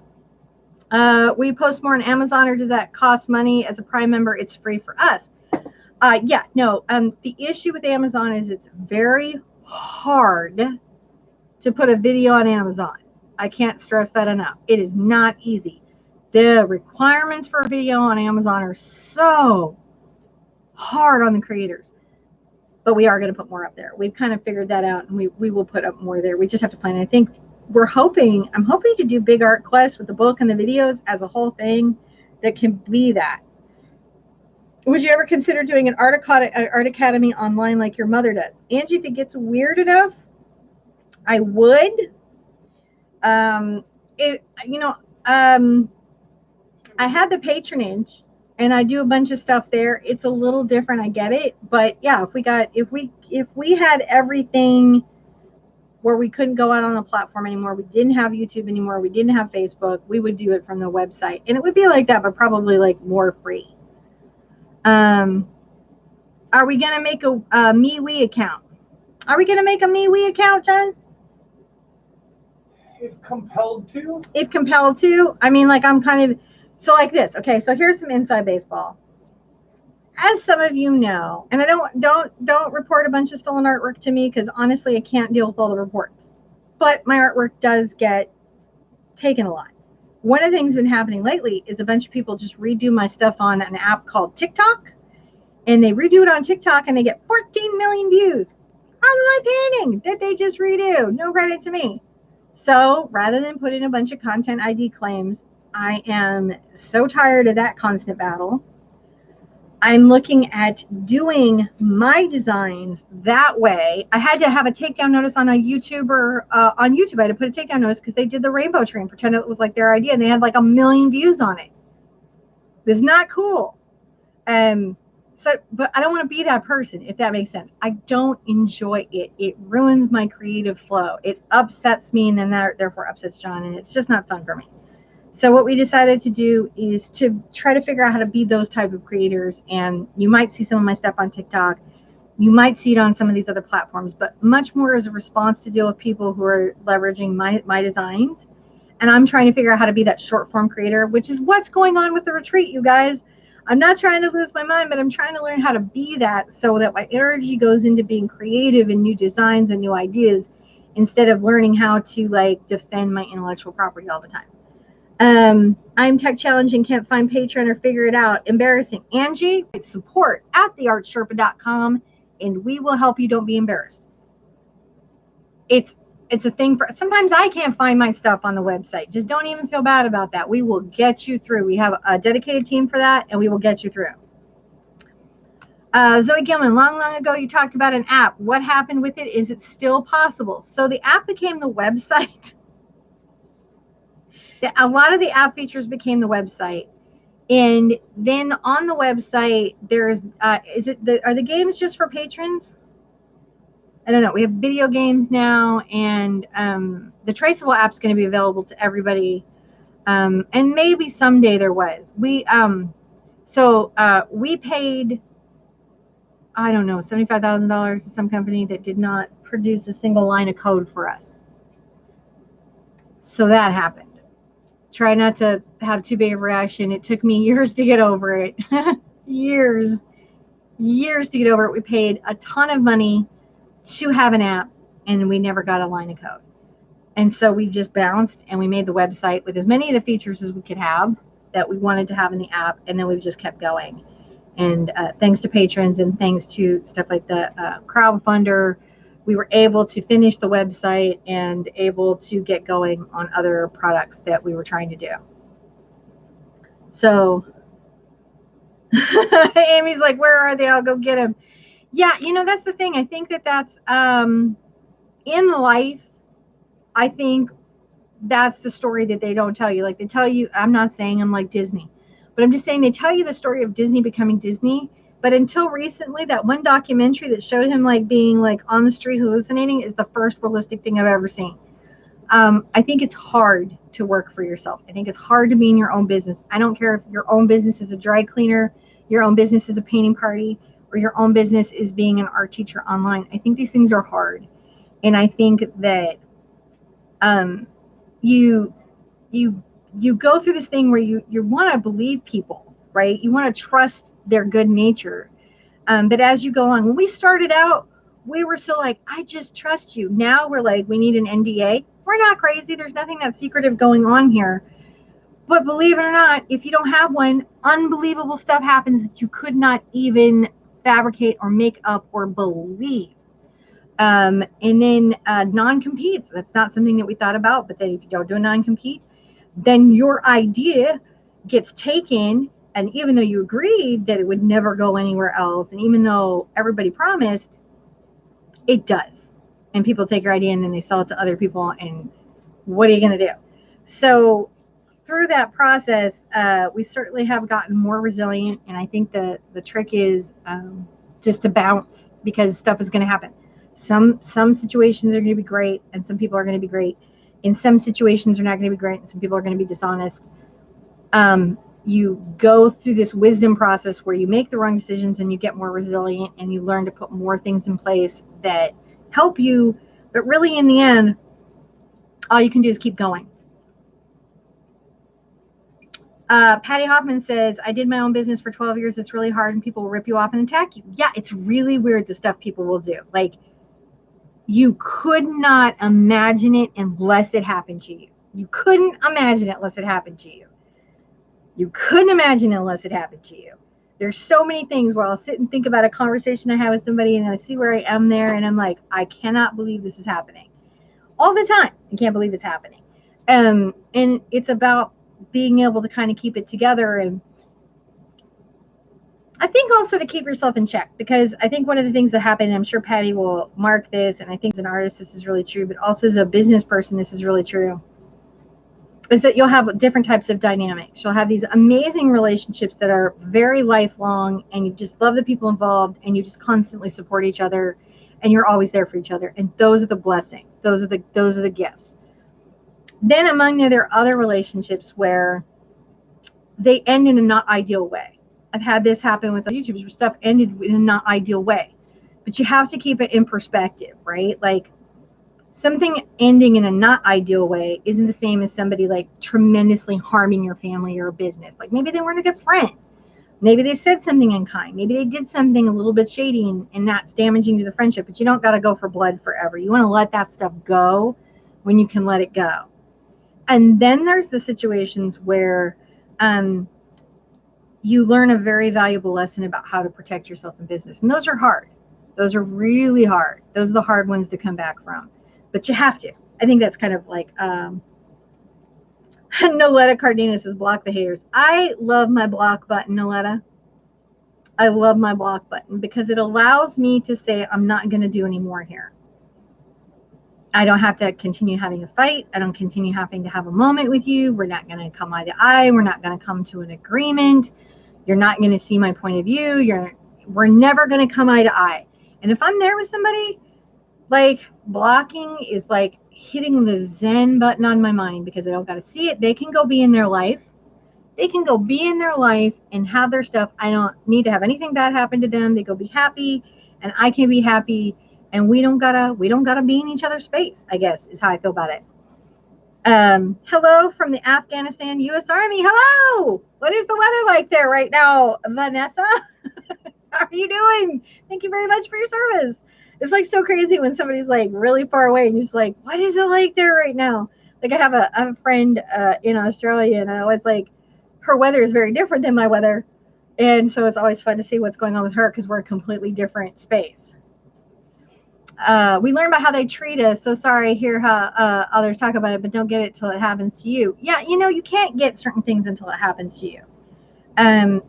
We post more on Amazon, or does that cost money? As a Prime member, it's free for us. Yeah, no. The issue with Amazon is it's very hard to put a video on Amazon. I can't stress that enough. It is not easy. The requirements for a video on Amazon are so hard on the creators. But we are going to put more up there. We've kind of figured that out, and we will put up more there. We just have to plan. I think I'm hoping to do Big Art Quest with the book and the videos as a whole thing that can be that. Would you ever consider doing an art academy online like your mother does? Angie, if it gets weird enough, I would. I had the patronage and I do a bunch of stuff there. It's a little different, I get it, but yeah, if we had everything where we couldn't go out on a platform anymore, we didn't have YouTube anymore, we didn't have Facebook, we would do it from the website, and it would be like that, but probably like more free. Are we gonna make a MeWe account? Are we gonna make a MeWe account, John? If compelled to. If compelled to. I mean, like, I'm kind of, so like this. Okay, so here's some inside baseball. As some of you know, and I don't report a bunch of stolen artwork to me, because honestly, I can't deal with all the reports. But my artwork does get taken a lot. One of the things that's been happening lately is a bunch of people just redo my stuff on an app called TikTok, and they redo it on TikTok and they get 14 million views on my painting that they just redo. No credit to me. So rather than put in a bunch of content ID claims, I am so tired of that constant battle. I'm looking at doing my designs that way. I had to have a takedown notice on a YouTuber, on YouTube. I had to put a takedown notice because they did the rainbow tree and pretended it was like their idea, and they had like 1 million views on it. It's not cool. But I don't want to be that person, if that makes sense. I don't enjoy it. It ruins my creative flow. It upsets me, and then that therefore upsets John, and it's just not fun for me. So what we decided to do is to try to figure out how to be those type of creators. And you might see some of my stuff on TikTok. You might see it on some of these other platforms, but much more as a response to deal with people who are leveraging my designs. And I'm trying to figure out how to be that short form creator, which is what's going on with the retreat, you guys. I'm not trying to lose my mind, but I'm trying to learn how to be that so that my energy goes into being creative and new designs and new ideas instead of learning how to like defend my intellectual property all the time. I'm tech challenged and can't find Patreon or figure it out. Embarrassing. Angie, support at theartsherpa.com and we will help you. Don't be embarrassed. It's a thing for, sometimes I can't find my stuff on the website. Just don't even feel bad about that. We will get you through. We have a dedicated team for that and we will get you through. Zoe Gilman, long ago you talked about an app. What happened with it? Is it still possible? So the app became the website. A lot of the app features became the website, and then on the website there's are the games just for patrons? I don't know. We have video games now, and the traceable app's going to be available to everybody, and maybe someday there was. We paid I don't know, $75,000 to some company that did not produce a single line of code for us. So that happened. Try not to have too big of a reaction. It took me years to get over it. years to get over it. We paid a ton of money to have an app, and we never got a line of code. And so we just bounced, and we made the website with as many of the features as we could have that we wanted to have in the app, and then we've just kept going. And thanks to patrons and thanks to stuff like the crowdfunder, we were able to finish the website and able to get going on other products that we were trying to do. So Amy's like, where are they? I'll go get them. Yeah, you know, that's the thing. I think that's in life, I think that's the story that they don't tell you. Like, they tell you, I'm not saying I'm like Disney, but I'm just saying they tell you the story of Disney becoming Disney. But until recently, that one documentary that showed him like being like on the street hallucinating is the first realistic thing I've ever seen. I think it's hard to work for yourself. I think it's hard to be in your own business. I don't care if your own business is a dry cleaner, your own business is a painting party, or your own business is being an art teacher online. I think these things are hard. And I think that you go through this thing where you want to believe people, right? You want to trust their good nature. But as you go along, when we started out, we were still like, I just trust you. Now we're like, we need an NDA. We're not crazy. There's nothing that secretive going on here. But believe it or not, if you don't have one, unbelievable stuff happens that you could not even fabricate or make up or believe. And then non-competes. That's not something that we thought about, but then if you don't do a non-compete, then your idea gets taken, and even though you agreed that it would never go anywhere else, and even though everybody promised, it does. And people take your idea and then they sell it to other people, and what are you going to do? So through that process, we certainly have gotten more resilient, and I think the trick is just to bounce, because stuff is going to happen. Some situations are going to be great, and some people are going to be great. In some situations are not going to be great, and some people are going to be dishonest. You go through this wisdom process where you make the wrong decisions and you get more resilient, and you learn to put more things in place that help you. But really, in the end, all you can do is keep going. Patty Hoffman says, I did my own business for 12 years. It's really hard, and people will rip you off and attack you. Yeah, it's really weird, the stuff people will do. Like, you could not imagine it unless it happened to you. You couldn't imagine it unless it happened to you. You couldn't imagine it unless it happened to you. There's so many things where I'll sit and think about a conversation I have with somebody, and I see where I am there, and I'm like, I cannot believe this is happening. All the time. I can't believe it's happening. And it's about being able to kind of keep it together, and I think also to keep yourself in check, because I think one of the things that happened, and I'm sure Patty will mark this, and I think as an artist this is really true, but also as a business person this is really true, is that you'll have different types of dynamics. You'll have these amazing relationships that are very lifelong, and you just love the people involved, and you just constantly support each other, and you're always there for each other, and those are the blessings. Those are the gifts. Then among there are other relationships where they end in a not ideal way. I've had this happen with YouTubers where stuff ended in a not ideal way. But you have to keep it in perspective, right? Like, something ending in a not ideal way isn't the same as somebody like tremendously harming your family or business. Like, maybe they weren't a good friend. Maybe they said something unkind. Maybe they did something a little bit shady, and that's damaging to the friendship. But you don't got to go for blood forever. You want to let that stuff go when you can let it go. And then there's the situations where you learn a very valuable lesson about how to protect yourself in business. And those are hard. Those are really hard. Those are the hard ones to come back from. But you have to. I think that's kind of like, Noletta Cardenas says, block the haters. I love my block button, Noletta. I love my block button because it allows me to say, I'm not going to do any more here. I don't have to continue having a fight. I don't continue having to have a moment with you. We're not going to come eye to eye. We're not going to come to an agreement. You're not going to see my point of view. We're never going to come eye to eye. And if I'm there with somebody, like, blocking is like hitting the Zen button on my mind, because I don't got to see it. They can go be in their life. They can go be in their life and have their stuff. I don't need to have anything bad happen to them. They go be happy, and I can be happy, and we don't gotta be in each other's space, I guess, is how I feel about it. Hello from the Afghanistan U.S. Army. Hello. What is the weather like there right now, Vanessa? How are you doing? Thank you very much for your service. It's like so crazy when somebody's like really far away and you're just like, what is it like there right now? Like I have a friend in Australia, and I always like, her weather is very different than my weather. And so it's always fun to see what's going on with her because we're a completely different space. We learn about how they treat us. So sorry, I hear how others talk about it, but don't get it till it happens to you. Yeah, you can't get certain things until it happens to you.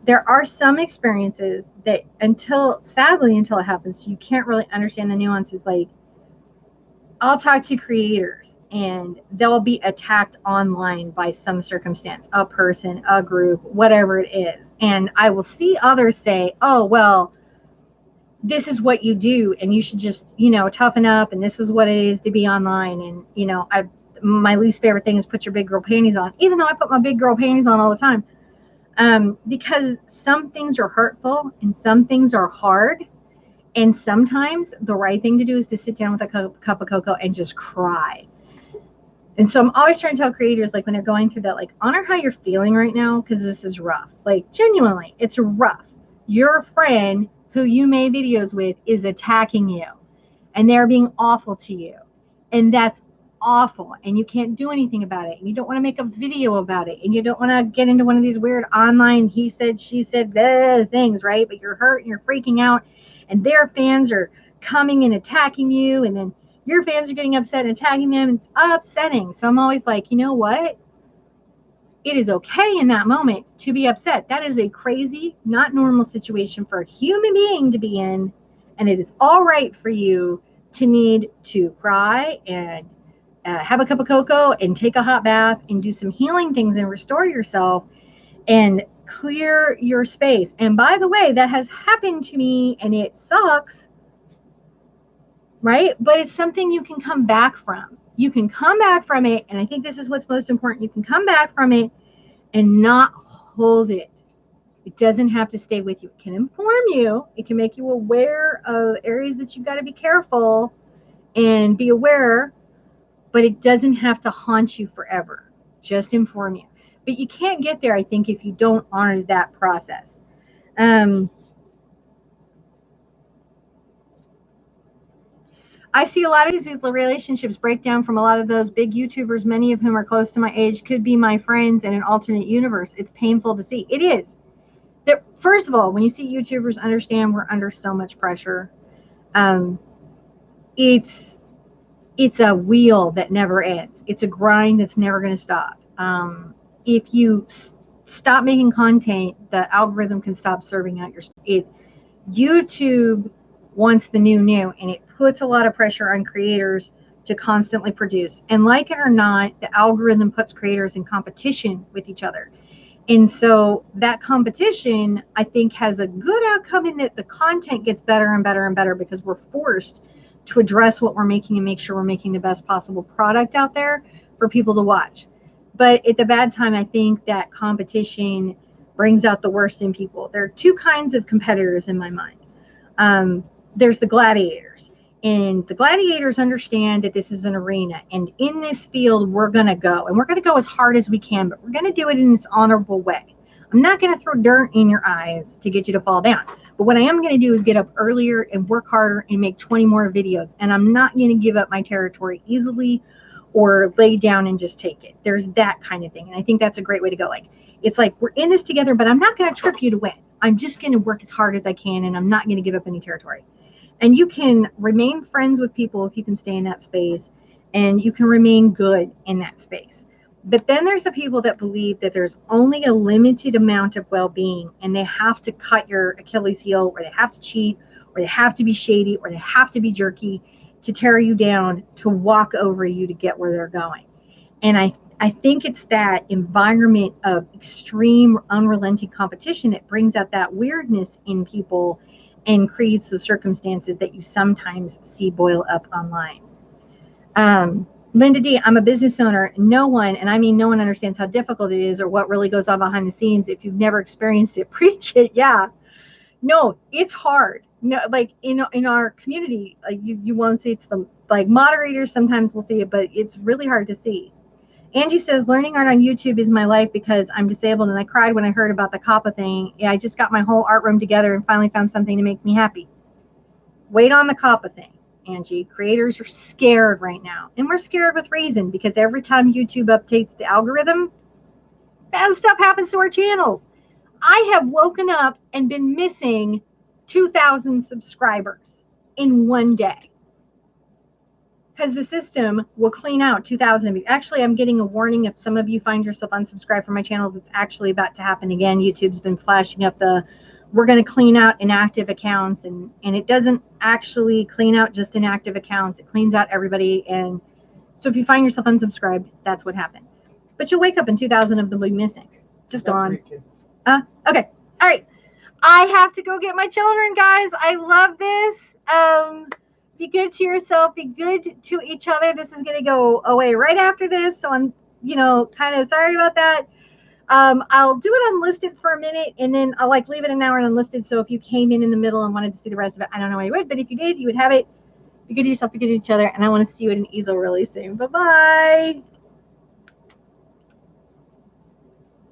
There are some experiences that sadly, until it happens to you, can't really understand the nuances. Like, I'll talk to creators and they'll be attacked online by some circumstance, a person, a group, whatever it is. And I will see others say, oh, well, this is what you do and you should just, toughen up, and this is what it is to be online. And, my least favorite thing is put your big girl panties on, even though I put my big girl panties on all the time. Because some things are hurtful and some things are hard. And sometimes the right thing to do is to sit down with a cup of cocoa and just cry. And so I'm always trying to tell creators, like when they're going through that, like, honor how you're feeling right now, because this is rough. Like, genuinely, it's rough. Your friend who you made videos with is attacking you and they're being awful to you. And that's awful, and you can't do anything about it, and you don't want to make a video about it, and you don't want to get into one of these weird online he said she said things, right? But you're hurt and you're freaking out, and their fans are coming and attacking you, and then your fans are getting upset and attacking them. It's upsetting. So I'm always like, you know what, it is okay in that moment to be upset. That is a crazy, not normal situation for a human being to be in, and it is all right for you to need to cry and have a cup of cocoa and take a hot bath and do some healing things and restore yourself and clear your space. And by the way, that has happened to me and it sucks, right? But it's something you can come back from. You can come back from it. And I think this is what's most important. You can come back from it and not hold it. It doesn't have to stay with you. It can inform you. It can make you aware of areas that you've got to be careful and be aware. But it doesn't have to haunt you forever. Just inform you. But you can't get there, I think, if you don't honor that process. I see a lot of these relationships break down from a lot of those big YouTubers, many of whom are close to my age, could be my friends in an alternate universe. It's painful to see. It is. First of all, when you see YouTubers, understand we're under so much pressure. It's a wheel that never ends. It's a grind that's never going to stop. If you stop making content, the algorithm can stop serving out your. YouTube wants the new, and it puts a lot of pressure on creators to constantly produce. And like it or not, the algorithm puts creators in competition with each other. And so that competition, I think, has a good outcome in that the content gets better and better and better because we're forced to address what we're making and make sure we're making the best possible product out there for people to watch. But at the bad time, I think that competition brings out the worst in people. There are two kinds of competitors in my mind. There's the gladiators, and the gladiators understand that this is an arena, and in this field, we're going to go, and we're going to go as hard as we can, but we're going to do it in this honorable way. I'm not going to throw dirt in your eyes to get you to fall down. But what I am going to do is get up earlier and work harder and make 20 more videos. And I'm not going to give up my territory easily or lay down and just take it. There's that kind of thing. And I think that's a great way to go. Like, it's like, we're in this together, but I'm not going to trip you to win. I'm just going to work as hard as I can, and I'm not going to give up any territory. And you can remain friends with people if you can stay in that space, and you can remain good in that space. But then there's the people that believe that there's only a limited amount of well-being, and they have to cut your Achilles heel, or they have to cheat, or they have to be shady, or they have to be jerky to tear you down, to walk over you to get where they're going. And I think it's that environment of extreme, unrelenting competition that brings out that weirdness in people and creates the circumstances that you sometimes see boil up online. Linda D, I'm a business owner. No one, and I mean no one, understands how difficult it is or what really goes on behind the scenes. If you've never experienced it, preach it. Yeah. No, it's hard. No, like in our community, like you won't see it to them. Like moderators sometimes will see it, but it's really hard to see. Angie says, learning art on YouTube is my life because I'm disabled, and I cried when I heard about the COPPA thing. Yeah, I just got my whole art room together and finally found something to make me happy. Wait on the COPPA thing, Angie. Creators are scared right now, and we're scared with reason, because every time YouTube updates the algorithm, bad stuff happens to our channels. I have woken up and been missing 2,000 subscribers in one day, because the system will clean out 2,000. Actually, I'm getting a warning. If some of you find yourself unsubscribed from my channels, it's actually about to happen again. YouTube's been flashing up the, we're going to clean out inactive accounts, and it doesn't actually clean out just inactive accounts. It cleans out everybody. And so if you find yourself unsubscribed, that's what happened. But you'll wake up and 2,000 of them will be missing. Just gone. Okay. All right. I have to go get my children, guys. I love this. Be good to yourself. Be good to each other. This is going to go away right after this. So I'm, kind of sorry about that. I'll do it unlisted for a minute, and then I'll leave it an hour unlisted. So if you came in the middle and wanted to see the rest of it, I don't know why you would, but if you did, you would have it. Be good to yourself. Be good to each other. And I want to see you at an easel really soon. Bye-bye.